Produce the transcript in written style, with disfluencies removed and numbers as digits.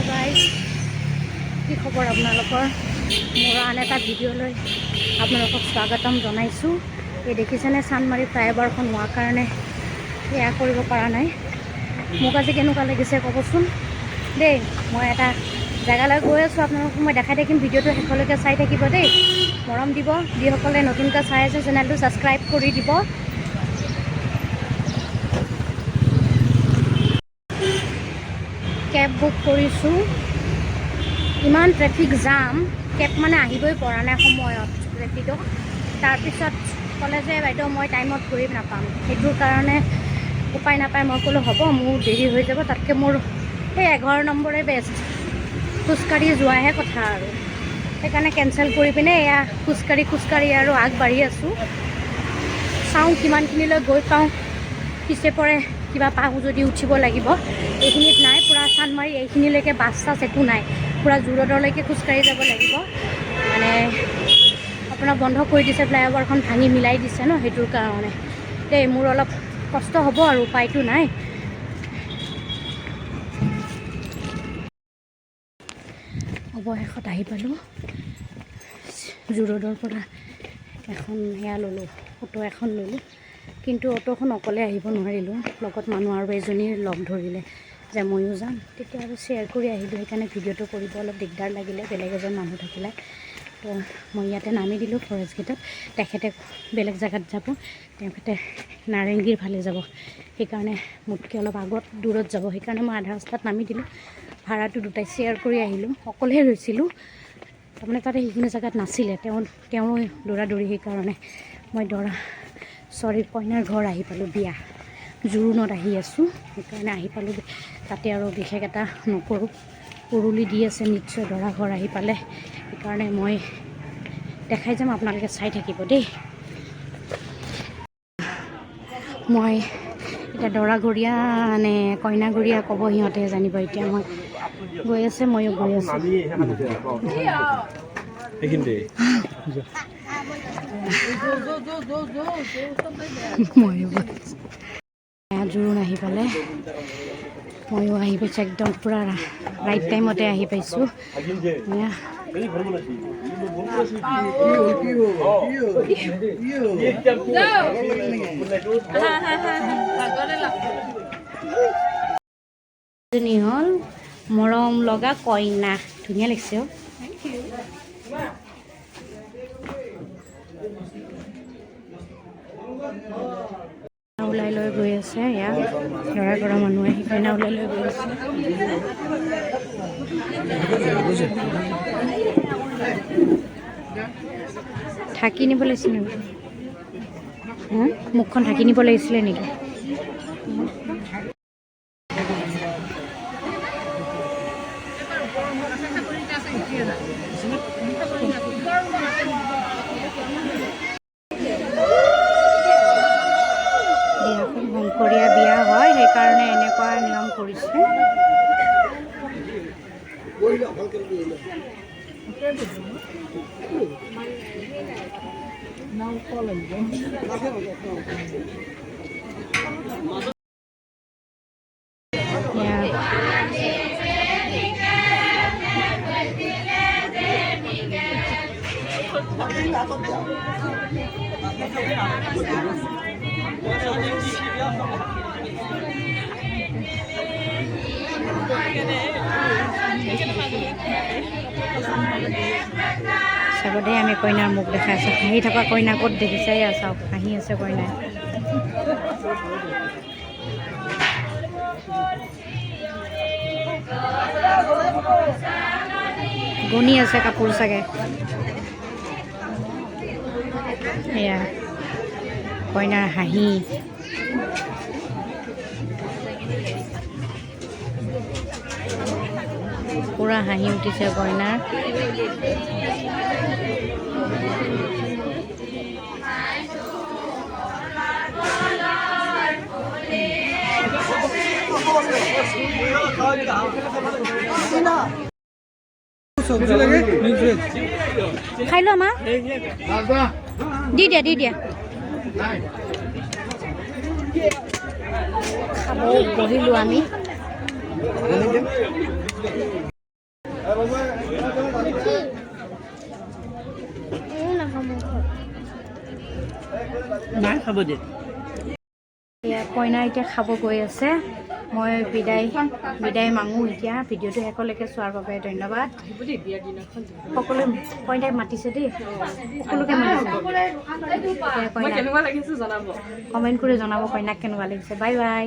Guys, কি খবৰ আপোনালোকৰ? মোৰ আন এটা ভিডিঅ'লৈ আপোনালোকক স্বাগতম জনাইছোঁ। এই দেখিছেনে চানমাৰী ফ্লাইঅভাৰখন হোৱাৰ কাৰণে সেয়া কৰিব পৰা নাই। মোক আজি কেনেকুৱা লাগিছে ক'বচোন দেই। মই এটা জেগালৈ গৈ আছোঁ, আপোনালোকক মই দেখাই থাকিম। ভিডিঅ'টো শেষলৈকে চাই থাকিব দেই, মৰম দিব। যিসকলে নতুনকৈ চাই আছে চেনেলটো ছাবস্ক্ৰাইব কৰি দিব। কেব বুক কৰিছোঁ, ইমান ট্ৰেফিক জাম, কেব মানে আহিবই পৰা নাই সময়ত ৰেপিডো। তাৰপিছত ক'লে যে বাইদেউ মই টাইমত ঘূৰি নাপাম, সেইটোৰ কাৰণে উপায় নাপায় মই ক'লোঁ হ'ব, মোৰ দেৰি হৈ যাব, তাতকৈ মোৰ সেই 11 নম্বৰে বেষ্ট। খোজকাঢ়ি যোৱাহে কথা আৰু সেইকাৰণে কেঞ্চেল কৰি পিনে এয়া খোজকাঢ়ি আৰু আগবাঢ়ি আছোঁ। চাওঁ কিমানখিনিলৈ গৈ পাওঁ, পিছে পৰে কিবা পাওঁ যদি উঠিব লাগিব। এইখিনিত নাই, পূৰা চানমাৰি এইখিনিলৈকে বাছ চাছ একো নাই, পূৰা জোৰডলৈকে খোজকাঢ়ি যাব লাগিব। মানে আপোনাৰ বন্ধ কৰি দিছে, ফ্লাইঅভাৰখন ভাঙি মিলাই দিছে ন, সেইটোৰ কাৰণে দেই মোৰ অলপ কষ্ট হ'ব আৰু উপায়টো নাই। অৱশেষত আহি পালোঁ। জোৰডৰ পৰা এখন সেয়া ল'লোঁ, অটো এখন ল'লোঁ, কিন্তু অটোখন অকলে আহিব নোৱাৰিলোঁ। লগত মানুহ আৰু এজনীৰ লগ ধৰিলে যে ময়ো যাম, তেতিয়া আৰু শ্বেয়াৰ কৰি আহিলোঁ। সেইকাৰণে ভিডিঅ'টো কৰিব অলপ দিগদাৰ লাগিলে, বেলেগ এজন মানুহ থাকিলে। তো মই ইয়াতে নামি দিলোঁ ফৰেষ্ট গেটত। তেখেতে বেলেগ জেগাত যাব, তেখেতে নাৰেংগীৰ ফালে যাব, সেইকাৰণে মোতকৈ অলপ আগত দূৰত যাব। সেইকাৰণে মই আধা ৰাস্তাত নামি দিলোঁ। ভাড়াটো দুটাই শ্বেয়াৰ কৰি আহিলোঁ, অকলেহে ৰৈছিলোঁ। তাৰমানে তাতে সেইখিনি জেগাত নাছিলে, তেওঁ দৌৰা-দৌৰি, সেইকাৰণে মই কইনাৰ ঘৰ আহি পালোঁ। বিয়া জোৰোণত আহি আছোঁ, সেইকাৰণে আহি পালোঁ। তাতে আৰু বিশেষ এটা নকৰোঁ, উৰুলি দি আছে নিশ্চয় দৰা ঘৰ আহি পালে। সেইকাৰণে মই দেখাই যাম, আপোনালোকে চাই থাকিব দেই। মই এতিয়া দৰাঘৰীয়া নে কইনাঘৰীয়া ক'ব সিহঁতে জানিব। এতিয়া মই গৈ আছে, ময়ো গৈ আছোঁ। জোৰোণ আহি পালে, ময়ো আহি পাইছোঁ, একদম পূৰা ৰাইট টাইমতে আহি পাইছোঁ। এজনী হ'ল মৰম লগা কইনা, ধুনীয়া লাগিছে অ'। ওলাই লৈ গৈ আছে, ইয়াত দৰা কৰা মানুহে কইনা ওলাই লৈ গৈ আছে। ঢাকি নিব লাগিছিলে নেকি? মুখখন ঢাকি নিব লাগিছিলে নেকি? বিয়াখন শংকৰীয়া বিয়া হয়, সেইকাৰণে এনেকুৱা নিয়ম কৰিছে। চাব দেই, আমি কইনাৰ মুখ দেখাই আছোঁ। হাঁহি থকা কইনা ক'ত দেখিছে? চাওক, হাঁহি আছে কইনাই। গনি আছে কাপোৰ চাগে। এয়া কইনাৰ হাঁহি। পূৰা হাঁহি উঠিছে কইনাৰ। খাই লো মা, দি দিয়া খাব বহিলোঁ আমি। নাই খাব দে এয়া কইনা এতিয়া খাব গৈ আছে মই বিদায় মাঙো এতিয়া ভিডিঅ'টো শেষলৈকে চোৱাৰ বাবে ধন্যবাদ সকলোৱে কইনাক মাতিছে দেই সকলোকে মাতিছে কমেণ্ট কৰি জনাব কইনাক কেনেকুৱা লাগিছে বাই বাই